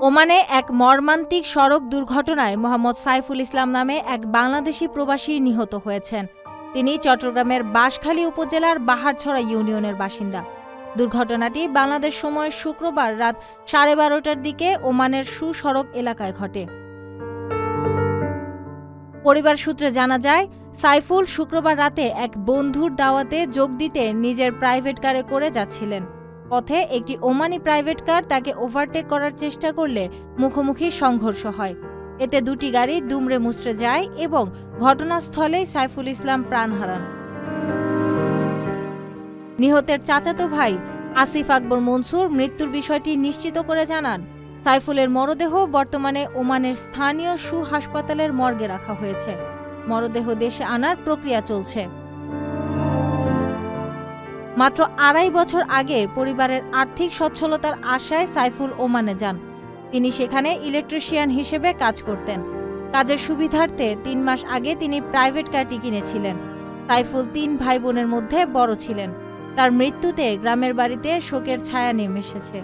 ওমানে এক মর্মান্তিক সড়ক দুর্ঘটনায় মোহাম্মদ সাইফুল ইসলাম নামে এক বাংলাদেশি প্রবাসী নিহত হয়েছেন। তিনি চট্টগ্রামের বাঁশখালী উপজেলার বাহারছড়া ইউনিয়নের বাসিন্দা। দুর্ঘটনাটি বাংলাদেশ সময় শুক্রবার রাত 12:30টার দিকে ওমানের সড়ক এলাকায় ঘটে। পরিবার সূত্রে জানা যায়, সাইফুল শুক্রবার রাতে এক বন্ধুর দাওয়াতে যোগ দিতে নিজের প্রাইভেট কারে করে যাচ্ছিলেন। পথে একটি ওমানি প্রাইভেট কার তাকে ওভারটেক করার চেষ্টা করলে মুখোমুখি সংঘর্ষ হয়। এতে দুটি গাড়ি দুমড়ে মুচড়ে যায় এবং ঘটনাস্থলেই সাইফুল ইসলাম প্রাণ হারান। নিহতের চাচাতো ভাই আসিফ আকবর মনসুর মৃত্যুর বিষয়টি নিশ্চিত করে জানান, সাইফুলের মরদেহ বর্তমানে ওমানের স্থানীয় হাসপাতালের মর্গে রাখা হয়েছে। মরদেহ দেশে আনার প্রক্রিয়া চলছে। মাত্র 2.5 বছর আগে পরিবারের আর্থিক সচ্ছলতার আশায় সাইফুল ওমানে যান। তিনি সেখানে ইলেকট্রিশিয়ান হিসেবে কাজ করতেন। কাজের সুবিধার্থে 3 মাস আগে তিনি প্রাইভেট কারটি কিনেছিলেন। সাইফুল 3 ভাই বোনের মধ্যে বড় ছিলেন। তার মৃত্যুতে গ্রামের বাড়িতে শোকের ছায়া নেমে এসেছে।